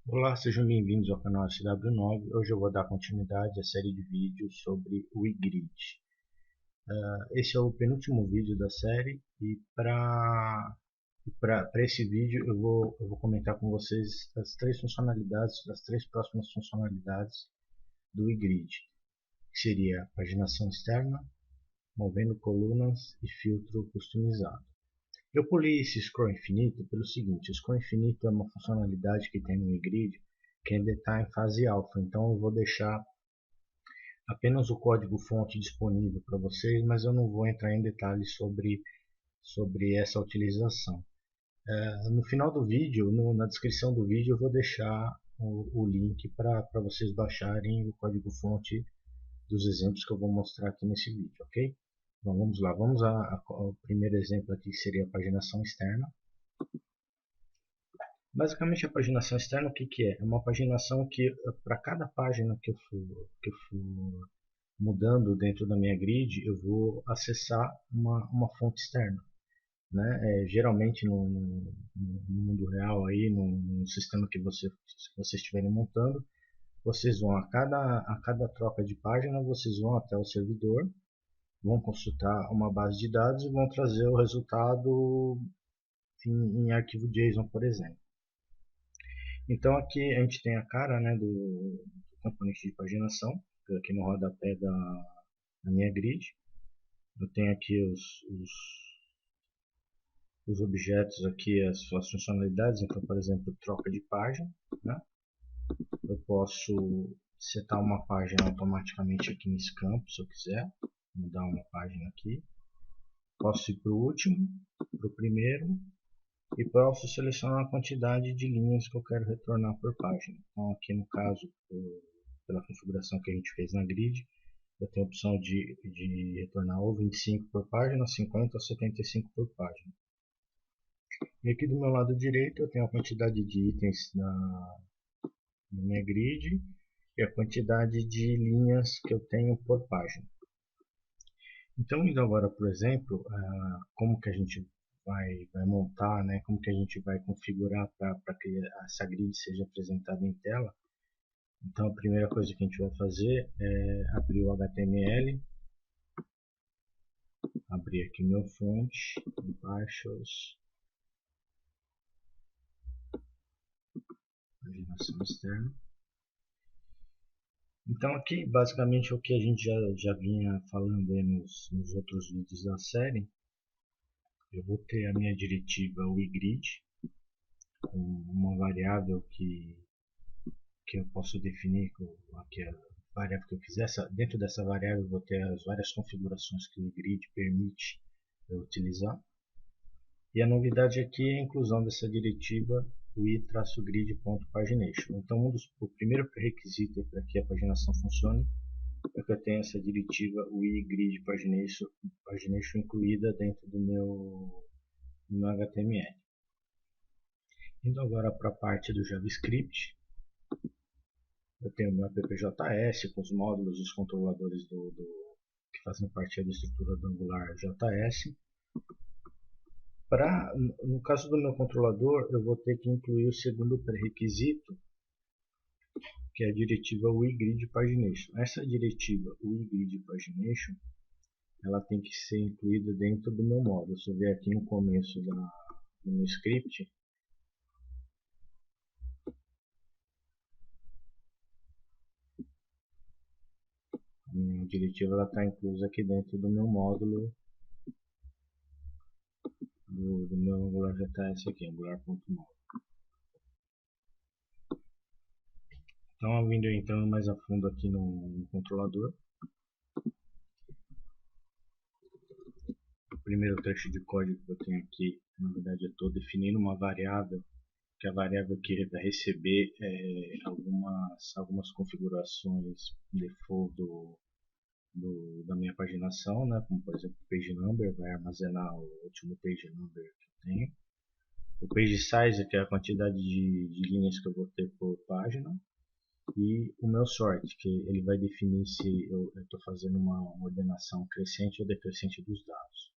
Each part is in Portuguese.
Olá, sejam bem-vindos ao canal SW9. Hoje eu vou dar continuidade à série de vídeos sobre o iGrid. Esse é o penúltimo vídeo da série e para esse vídeo eu vou comentar com vocês as três próximas funcionalidades do iGrid, que seria a paginação externa, movendo colunas e filtro customizado. Eu pulei esse scroll infinito pelo seguinte: o scroll infinito é uma funcionalidade que tem no iGrid que ainda está em fase alfa, então eu vou deixar apenas o código-fonte disponível para vocês, mas eu não vou entrar em detalhes sobre essa utilização. No final do vídeo, na descrição do vídeo, eu vou deixar o link para vocês baixarem o código-fonte dos exemplos que eu vou mostrar aqui nesse vídeo, ok? Então vamos lá, vamos ao primeiro exemplo aqui, que seria a paginação externa. Basicamente, a paginação externa, o que que é? É uma paginação que, para cada página que eu for mudando dentro da minha grid, eu vou acessar uma fonte externa. Né? Geralmente no mundo real, aí, no sistema que vocês estiverem montando, vocês vão a cada troca de página, vocês vão até o servidor, vão consultar uma base de dados e vão trazer o resultado em arquivo JSON, por exemplo. Então aqui a gente tem a cara, né, do componente de paginação, aqui no rodapé da minha grid. Eu tenho aqui os objetos, aqui as suas funcionalidades. Então, por exemplo, troca de página, né? Eu posso setar uma página automaticamente aqui nesse campo, se eu quiser mudar uma página aqui. Posso ir para o último, para o primeiro, e posso selecionar a quantidade de linhas que eu quero retornar por página. Então aqui no caso, pela configuração que a gente fez na grid, eu tenho a opção de retornar ou 25 por página, 50 ou 75 por página. E aqui do meu lado direito eu tenho a quantidade de itens na minha grid e a quantidade de linhas que eu tenho por página. Então, indo agora, por exemplo, como que a gente vai montar, né, como que a gente vai configurar para que essa grid seja apresentada em tela. Então, a primeira coisa que a gente vai fazer é abrir o HTML, abrir aqui meu fonte, Partials, paginação externa. Então aqui basicamente o que a gente já vinha falando aí nos outros vídeos da série. Eu vou ter a minha diretiva iGrid com uma variável que eu posso definir aqui a variável que eu quiser. Dentro dessa variável eu vou ter as várias configurações que o iGrid permite eu utilizar. E a novidade aqui é a inclusão dessa diretiva o i-grid.pagination. Então o primeiro pré-requisito para que a paginação funcione é que eu tenho essa diretiva o iGrid pagination incluída dentro do meu HTML. Indo agora para a parte do JavaScript, eu tenho o meu appjs com os módulos e os controladores que fazem parte da estrutura do Angular JS. No caso do meu controlador, eu vou ter que incluir o segundo pré-requisito, que é a diretiva iGrid pagination. Essa diretiva iGrid pagination, ela tem que ser incluída dentro do meu módulo. Se eu ver aqui no começo do meu script, a minha diretiva está inclusa aqui dentro do meu módulo do meu Angular JS aqui, angular.módulo. Então, vindo entrando mais a fundo aqui no controlador, o primeiro trecho de código que eu tenho aqui, na verdade eu estou definindo uma variável, que a variável que vai receber algumas configurações default da minha paginação, né? Como por exemplo o page number, vai armazenar o último page number que eu tenho. O page size, que é a quantidade de linhas que eu vou ter por página. E o meu sort, que ele vai definir se eu estou fazendo uma ordenação crescente ou decrescente dos dados.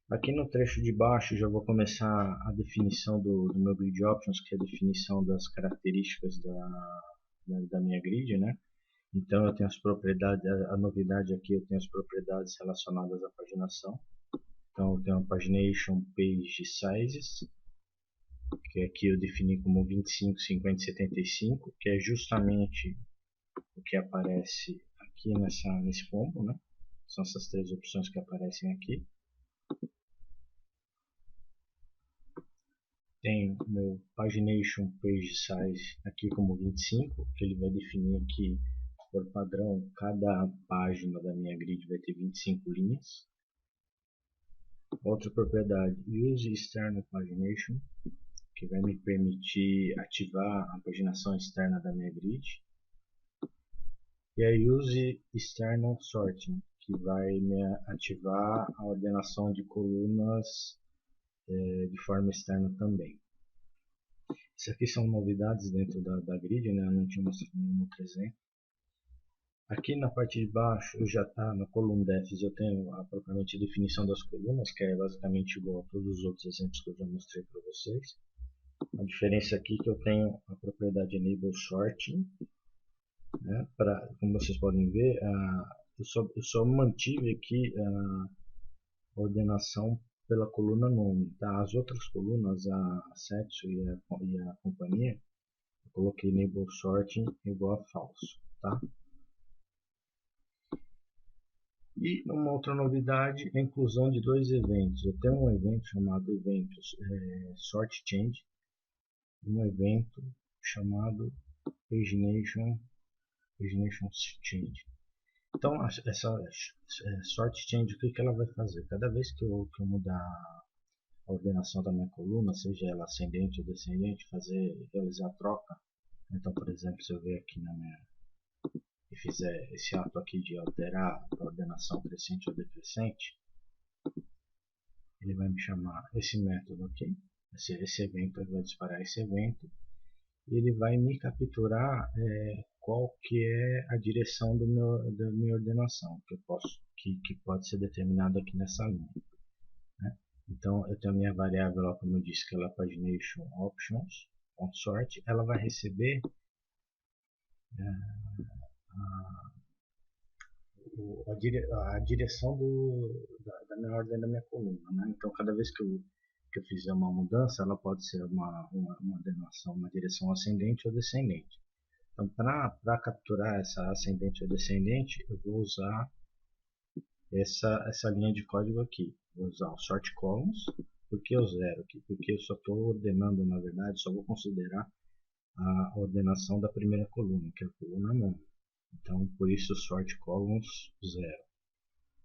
Aqui no trecho de baixo já vou começar a definição do meu grid options, que é a definição das características da minha grid, né? Então eu tenho as propriedades, a novidade aqui eu tenho as propriedades relacionadas à paginação. Então eu tenho a pagination page sizes, que aqui eu defini como 25, 50 e 75, que é justamente o que aparece aqui nesse combo, né? São essas três opções que aparecem aqui. Tenho meu pagination page size aqui como 25, que ele vai definir que, por padrão, cada página da minha grid vai ter 25 linhas. Outra propriedade, use external pagination, que vai me permitir ativar a paginação externa da minha grid. E a use external sorting, que vai me ativar a ordenação de colunas de forma externa também. Isso aqui são novidades dentro da grid, né? Eu não tinha mostrado nenhum outro exemplo. Aqui na parte de baixo, já está na column defs, eu tenho a propriamente definição das colunas, que é basicamente igual a todos os outros exemplos que eu já mostrei para vocês. A diferença aqui é que eu tenho a propriedade enable sorting, né? Como vocês podem ver, eu só mantive aqui a ordenação pela coluna nome, tá? As outras colunas, a sexo e a companhia, eu coloquei enable sorting igual a falso, tá? E uma outra novidade é a inclusão de dois eventos. Eu tenho um evento chamado eventos sort change, e um evento chamado pagination change. Então essa sort change, o que ela vai fazer? Cada vez que eu mudar a ordenação da minha coluna, seja ela ascendente ou descendente, realizar a troca. Então, por exemplo, se eu ver aqui e fizer esse ato aqui de alterar a ordenação crescente ou decrescente, ele vai me chamar esse método aqui, esse evento, ele vai disparar esse evento, e ele vai me capturar qual que é a direção da minha ordenação, que pode ser determinada aqui nessa linha, né? Então eu tenho a minha variável lá, como eu disse, que ela é pagination options.sort, ela vai receber a direção da minha ordem da minha coluna, né? Então cada vez que eu fizer uma mudança, ela pode ser uma ordenação, uma direção ascendente ou descendente. Então, para capturar essa ascendente ou descendente, eu vou usar essa linha de código aqui. Vou usar o sort columns. Por que o zero aqui? Porque eu só estou ordenando, na verdade, só vou considerar a ordenação da primeira coluna, que é a coluna nona. Então, por isso, sort columns 0.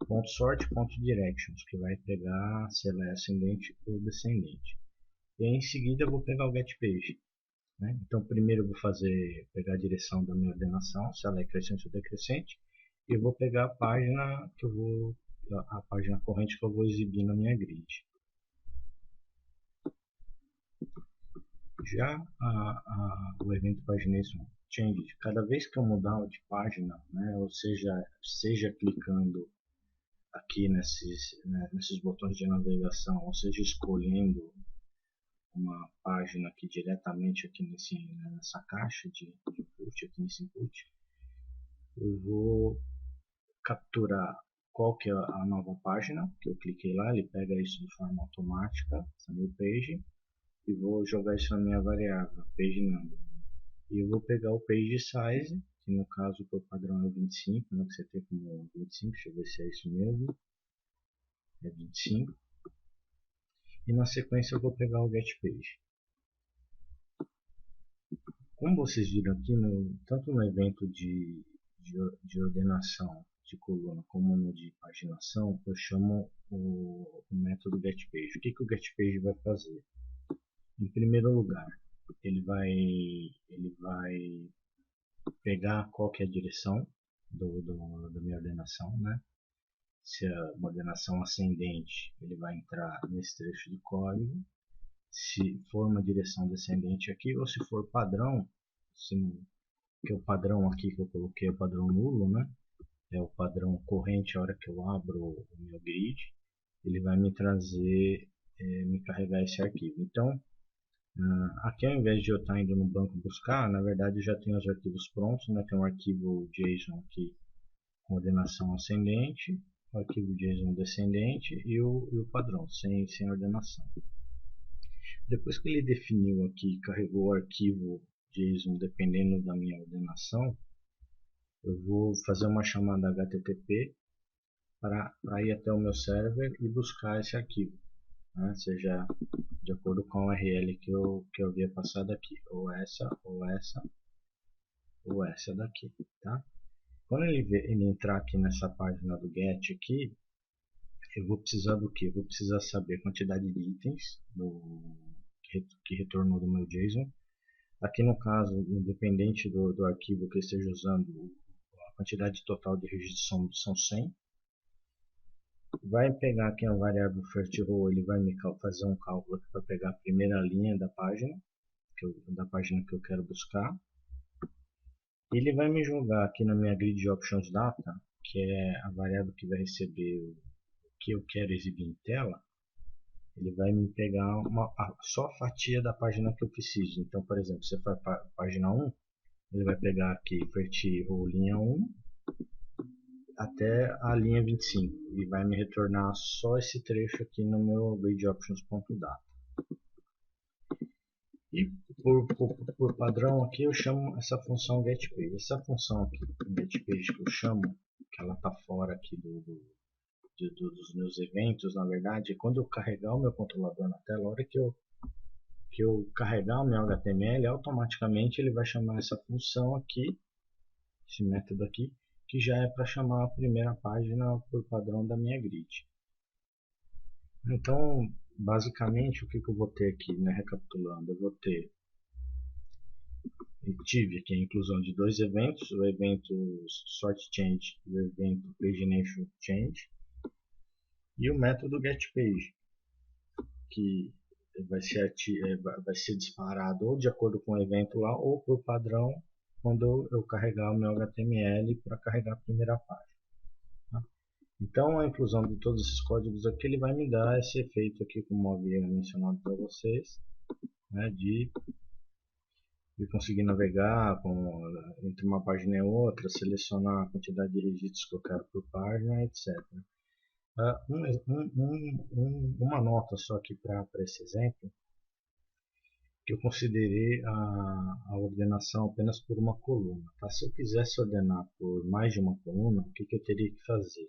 Ponto sort, ponto directions, que vai pegar se ela é ascendente ou descendente. E aí, em seguida, eu vou pegar o getPage. Né? Então, primeiro eu vou pegar a direção da minha ordenação, se ela é crescente ou decrescente, e eu vou pegar a página a página corrente que eu vou exibir na minha grid. Já o evento pagination change, cada vez que eu mudar de página, né, ou seja clicando aqui nesses botões de navegação, ou seja escolhendo uma página aqui diretamente aqui nessa caixa de input, aqui nesse input, eu vou capturar qual que é a nova página que eu cliquei lá, ele pega isso de forma automática, essa new page, e vou jogar isso na minha variável, page number. E eu vou pegar o page size, que no caso por padrão é 25, né, que você tem como 25, deixa eu ver se é isso mesmo, é 25. E na sequência eu vou pegar o getPage. Como vocês viram aqui, tanto no evento de ordenação de coluna como no de paginação, eu chamo o método getPage. O que o getPage vai fazer? Em primeiro lugar, ele vai pegar qual que é a direção da minha ordenação, né? Se é uma ordenação ascendente, ele vai entrar nesse trecho de código. Se for uma direção descendente aqui, ou se for padrão, que é o padrão aqui que eu coloquei é o padrão nulo, né? É o padrão corrente a hora que eu abro o meu grid. ele vai me trazer, me carregar esse arquivo. Então, aqui ao invés de eu estar indo no banco buscar, na verdade eu já tenho os arquivos prontos, né? Tem um arquivo JSON aqui com ordenação ascendente, o arquivo JSON descendente e o padrão, sem ordenação. Depois que ele definiu aqui, carregou o arquivo JSON dependendo da minha ordenação, eu vou fazer uma chamada HTTP para ir até o meu server e buscar esse arquivo, né? Seja de acordo com a URL que eu havia passado aqui, ou essa daqui, tá? Quando ele entrar aqui nessa página do GET aqui, eu vou precisar do que? Eu vou precisar saber a quantidade de itens que retornou do meu JSON. Aqui no caso, independente do arquivo que eu esteja usando, a quantidade total de registros são 100. Vai pegar aqui a variável first row, ele vai me fazer um cálculo para pegar a primeira linha da página, que eu quero buscar. Ele vai me jogar aqui na minha grid options data, que é a variável que vai receber o que eu quero exibir em tela. Ele vai me pegar só a fatia da página que eu preciso. Então, por exemplo, se for para a página 1, ele vai pegar aqui first row linha 1 até a linha 25 e vai me retornar só esse trecho aqui no meu grid options.data. E por padrão aqui eu chamo essa função getPage. Essa função aqui, getPage, que eu chamo, que ela está fora aqui dos meus eventos, na verdade, é quando eu carregar o meu controlador na tela, a hora que eu carregar o meu HTML, automaticamente ele vai chamar essa função aqui, esse método aqui, que já é para chamar a primeira página por padrão da minha grid. Então, basicamente, o que eu vou ter aqui, né, recapitulando, eu tive aqui a inclusão de dois eventos, o evento sort change e o evento pagination change, e o método getPage, que vai ser disparado ou de acordo com o evento lá, ou por padrão, quando eu carregar o meu HTML para carregar a primeira página. Tá? Então, a inclusão de todos esses códigos aqui, ele vai me dar esse efeito aqui, como eu havia mencionado para vocês, né, de conseguir navegar entre uma página e outra, selecionar a quantidade de registros que eu quero por página, etc. Uma nota só aqui para esse exemplo, que eu considerei a ordenação apenas por uma coluna. Tá? Se eu quisesse ordenar por mais de uma coluna, o que eu teria que fazer?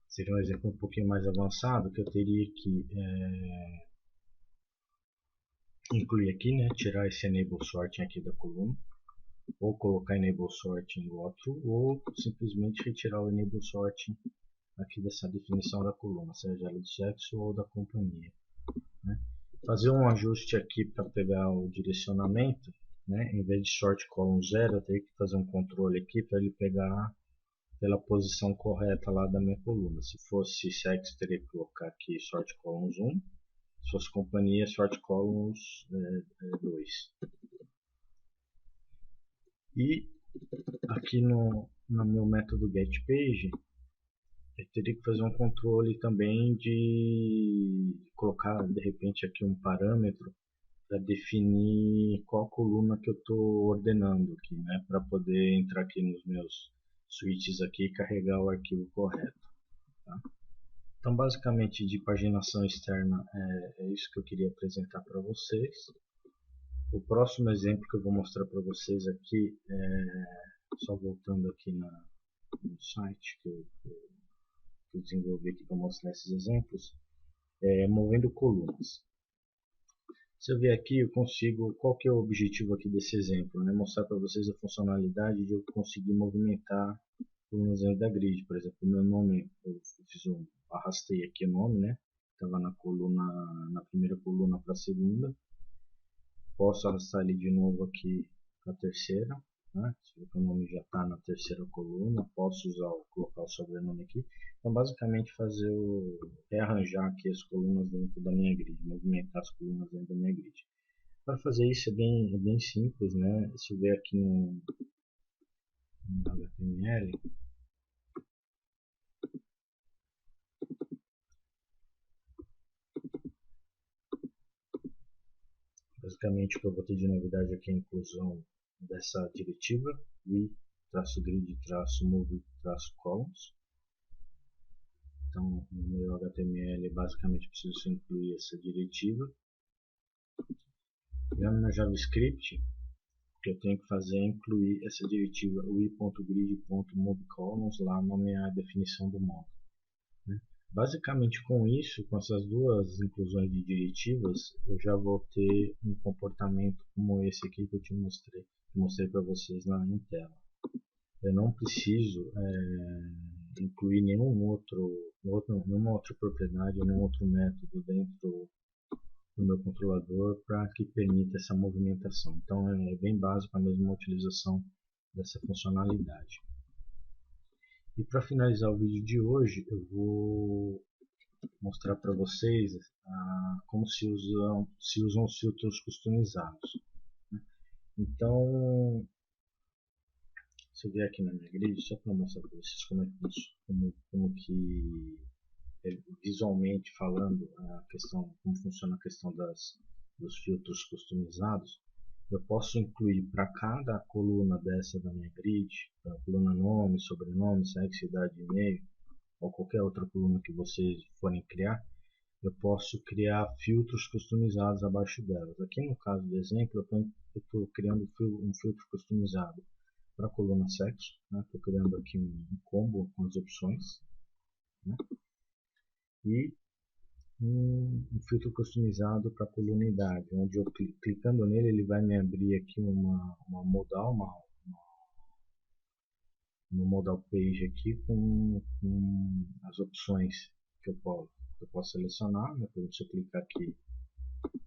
Seria um exemplo um pouquinho mais avançado, que eu teria que incluir aqui, né, tirar esse enable sorting aqui da coluna, ou colocar enable sorting no outro, ou simplesmente retirar o enable sorting aqui dessa definição da coluna, seja ela do sexo ou da companhia, né? Fazer um ajuste aqui para pegar o direcionamento, né? Em vez de sort column 0, eu teria que fazer um controle aqui para ele pegar pela posição correta lá da minha coluna. Se fosse sexo, teria que colocar aqui sort columns 1, se fosse companhia, sort columns 2. E aqui no meu método getPage, eu teria que fazer um controle também de colocar de repente aqui um parâmetro para definir qual coluna que eu estou ordenando aqui, né, para poder entrar aqui nos meus switches aqui e carregar o arquivo correto. Tá? Então, basicamente, de paginação externa é isso que eu queria apresentar para vocês. O próximo exemplo que eu vou mostrar para vocês aqui, só voltando aqui no site que eu desenvolvi aqui para mostrar esses exemplos, movendo colunas. Se eu ver aqui, eu consigo, qual que é o objetivo aqui desse exemplo? Né? Mostrar para vocês a funcionalidade de eu conseguir movimentar colunas dentro da grid. Por exemplo, o meu nome, arrastei aqui o nome, né? Estava na primeira coluna para a segunda. Posso arrastar ele de novo aqui para a terceira. Né? O nome já está na terceira coluna. Posso colocar o sobrenome aqui. Então, basicamente, rearranjar aqui as colunas dentro da minha grid, movimentar as colunas dentro da minha grid. Para fazer isso é bem simples, né? Se eu ver aqui no HTML, Basicamente o que eu vou ter de novidade aqui é a inclusão dessa diretiva we-grid-move-columns. Então no meu HTML basicamente preciso incluir essa diretiva. Já no JavaScript, o que eu tenho que fazer é incluir essa diretiva we.grid.moveColumns lá na minha definição do módulo, né? Basicamente com isso, com essas duas inclusões de diretivas, eu já vou ter um comportamento como esse aqui que eu mostrei para vocês lá em tela. Eu não preciso incluir nenhuma outra propriedade, nenhum outro método dentro do meu controlador para que permita essa movimentação. Então é bem básico a mesma utilização dessa funcionalidade. E para finalizar o vídeo de hoje, eu vou mostrar para vocês como se usam os filtros customizados. Então, se eu vier aqui na minha grid, só para mostrar para vocês como que visualmente falando como funciona a questão dos filtros customizados, eu posso incluir para cada coluna dessa da minha grid, para a coluna nome, sobrenome, sexo, idade, e-mail, ou qualquer outra coluna que vocês forem criar, eu posso criar filtros customizados abaixo delas. Aqui no caso do exemplo, eu estou criando um filtro customizado para a coluna sexo, né? Estou criando aqui um combo com as opções, né? E um filtro customizado para a coluna idade, onde eu clicando nele ele vai me abrir aqui uma modal page aqui com as opções que eu posso selecionar, né? Por exemplo, se eu clicar aqui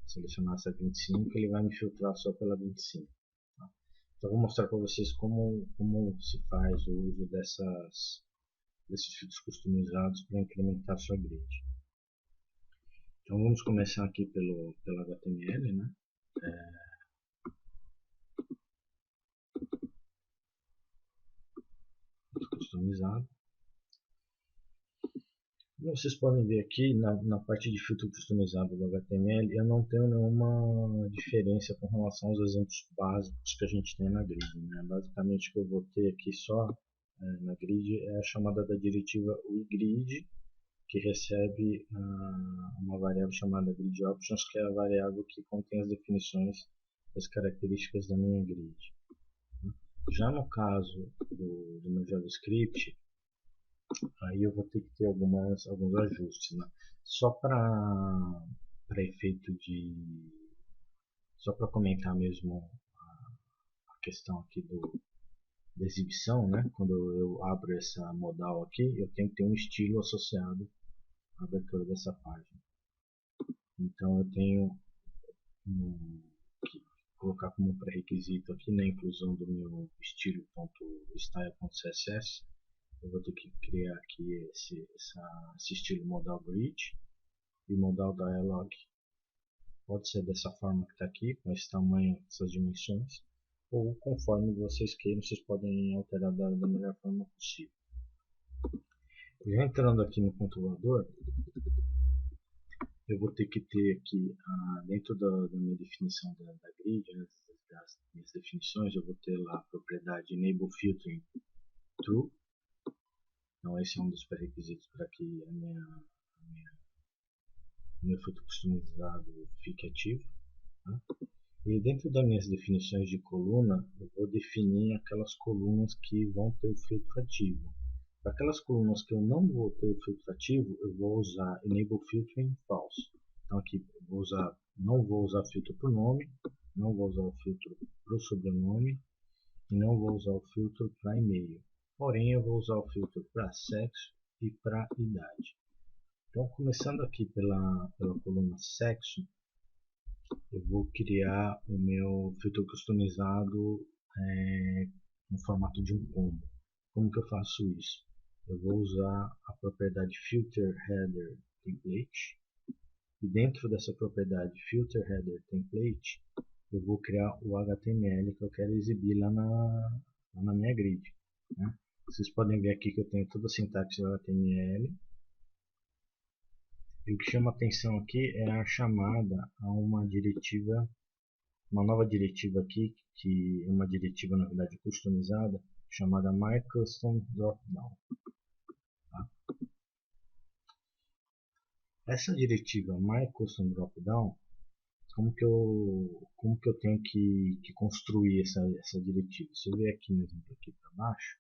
selecionar essa 25, ele vai me filtrar só pela 25. Tá? Então eu vou mostrar para vocês como se faz o uso desses filtros customizados para implementar sua grid. Então vamos começar aqui pelo HTML, né? Customizado. Como vocês podem ver aqui na parte de filtro customizado do HTML, eu não tenho nenhuma diferença com relação aos exemplos básicos que a gente tem na grid, né? Basicamente o que eu vou ter aqui só na grid é a chamada da diretiva weGrid, que recebe uma variável chamada gridOptions, que é a variável que contém as definições das características da minha grid. Já no caso do meu JavaScript, aí eu vou ter que ter alguns ajustes, né? Só para efeito só para comentar mesmo a questão aqui da exibição, né? Quando eu abro essa modal aqui, eu tenho que ter um estilo associado à abertura dessa página. Então eu tenho que colocar como pré-requisito aqui na inclusão do meu estilo.style.css, eu vou ter que criar aqui esse estilo modal grid e modal dialog. Pode ser dessa forma que está aqui, com esse tamanho, essas dimensões, ou conforme vocês queiram, vocês podem alterar da melhor forma possível. Já entrando aqui no controlador, eu vou ter que ter aqui, dentro da minha definição da grid, das minhas definições, eu vou ter lá a propriedade enable filtering true. Então esse é um dos pré-requisitos para que meu filtro customizado fique ativo. Tá? E dentro das minhas definições de coluna, eu vou definir aquelas colunas que vão ter o filtro ativo. Para aquelas colunas que eu não vou ter o filtro ativo, eu vou usar enable filtering false. Então aqui não vou usar filtro para o nome, não vou usar o filtro para o sobrenome e não vou usar o filtro para e-mail. Porém, eu vou usar o filtro para sexo e para idade. Então, começando aqui pela coluna sexo, eu vou criar o meu filtro customizado no formato de um combo. Como que eu faço isso? Eu vou usar a propriedade FilterHeaderTemplate e dentro dessa propriedade FilterHeaderTemplate eu vou criar o HTML que eu quero exibir lá na minha grid, né? Vocês podem ver aqui que eu tenho toda a sintaxe do HTML. E o que chama atenção aqui é a chamada a uma diretiva uma nova diretiva aqui, que é uma diretiva na verdade customizada, chamada myCustomDropDown. Tá? Essa diretiva myCustomDropDown, como que eu tenho que construir essa diretiva? Se eu ver aqui no exemplo aqui para baixo,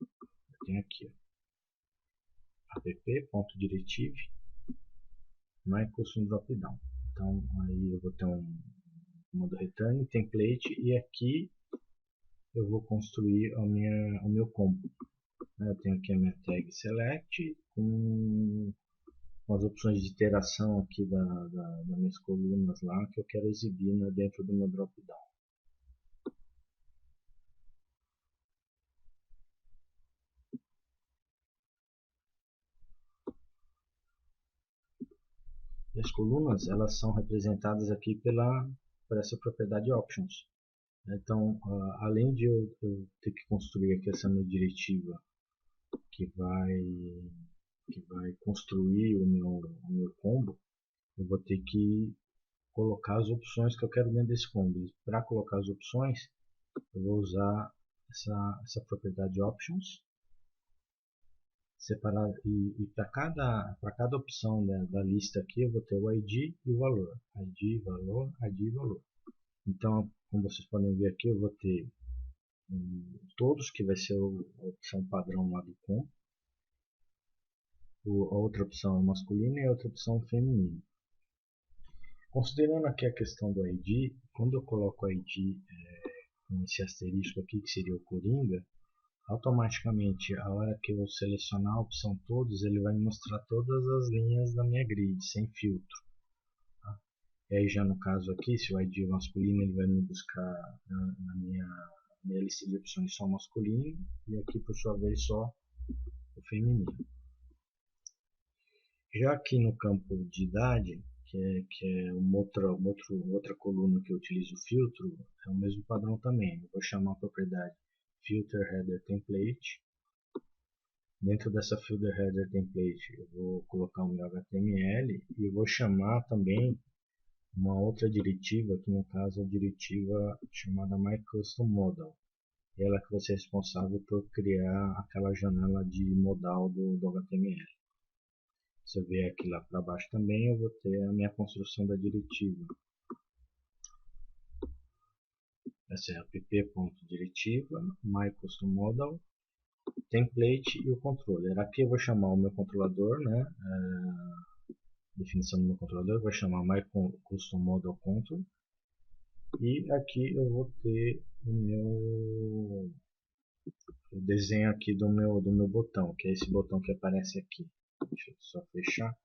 eu tenho aqui app.directive myCustomDropDown. Então aí eu vou ter um modo return, template, e aqui eu vou construir o meu combo. Eu tenho aqui a minha tag select com as opções de iteração aqui das minhas colunas lá que eu quero exibir dentro do meu dropdown. E as colunas elas são representadas aqui por essa propriedade options. Então, além de eu ter que construir aqui essa minha diretiva que vai construir o meu combo, eu vou ter que colocar as opções que eu quero dentro desse combo. Para colocar as opções, eu vou usar essa propriedade options separado, e para cada opção da lista aqui eu vou ter o ID e o valor. ID, valor, ID e valor. Então, como vocês podem ver aqui, eu vou ter todos, que vai ser a opção padrão lá do combo. A outra opção é masculina e a outra opção feminina. Considerando aqui a questão do ID, quando eu coloco o ID com esse asterisco aqui, que seria o Coringa, automaticamente, a hora que eu selecionar a opção todos, ele vai me mostrar todas as linhas da minha grid, sem filtro. Tá? E aí já no caso aqui, se o ID é masculino, ele vai me buscar na minha lista de opções só masculino, e aqui por sua vez só o feminino. Já aqui no campo de idade, que é outra coluna que eu utilizo o filtro, é o mesmo padrão também. Eu vou chamar a propriedade FilterHeaderTemplate. Dentro dessa FilterHeaderTemplate eu vou colocar o meu HTML e eu vou chamar também uma outra diretiva, que no caso é a diretiva chamada MyCustomModal. Ela que vai ser responsável por criar aquela janela de modal do HTML. Se eu vier aqui lá para baixo também, eu vou ter a minha construção da diretiva. Essa é a app.diretiva, myCustomModal, template e o controller. Aqui eu vou chamar o meu controlador, né? Definição do meu controlador, eu vou chamar myCustomModalControl. E aqui eu vou ter o desenho aqui do meu botão, que é esse botão que aparece aqui. Deixa eu só fechar.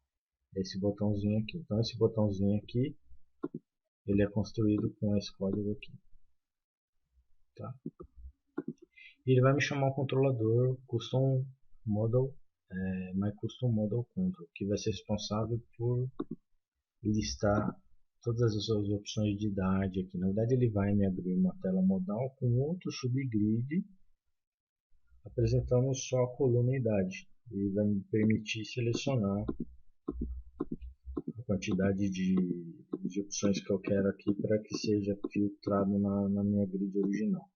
Esse botãozinho aqui. Então esse botãozinho aqui, ele é construído com esse código aqui. Tá? E ele vai me chamar o controlador Custom Model, MyCustomModalControl, que vai ser responsável por listar todas as suas opções de idade aqui. Na verdade ele vai me abrir uma tela modal com outro subgrid apresentando só a coluna idade. E vai me permitir selecionar a quantidade de opções que eu quero aqui para que seja filtrado na minha grid original.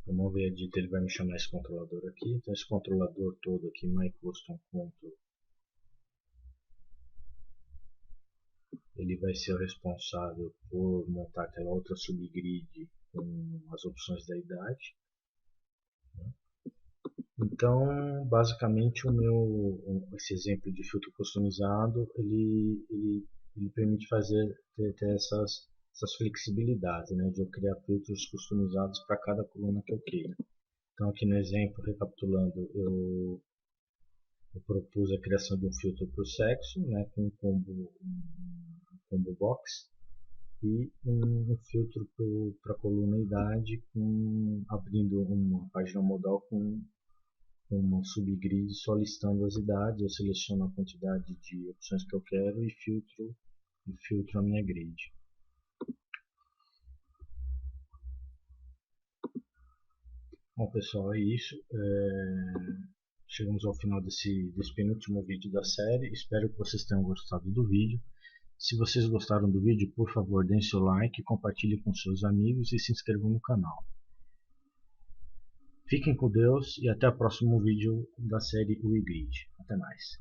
Vamos ver a dita, ele vai me chamar esse controlador aqui. Então esse controlador todo aqui, MyCustomControl, ele vai ser o responsável por montar aquela outra subgrid com as opções da idade. Então, basicamente, esse exemplo de filtro customizado, ele permite ter essas flexibilidades, né, de eu criar filtros customizados para cada coluna que eu queira. Então, aqui no exemplo, recapitulando, eu propus a criação de um filtro por sexo, né, com um combo box, e um filtro para a coluna idade, abrindo uma página modal com uma subgrid só listando as idades. Eu seleciono a quantidade de opções que eu quero e filtro a minha grid. Bom pessoal, é isso. Chegamos ao final desse penúltimo vídeo da série. Espero que vocês tenham gostado do vídeo. Se vocês gostaram do vídeo, por favor, deem seu like, compartilhem com seus amigos e se inscrevam no canal. Fiquem com Deus e até o próximo vídeo da série WeGrid. Até mais.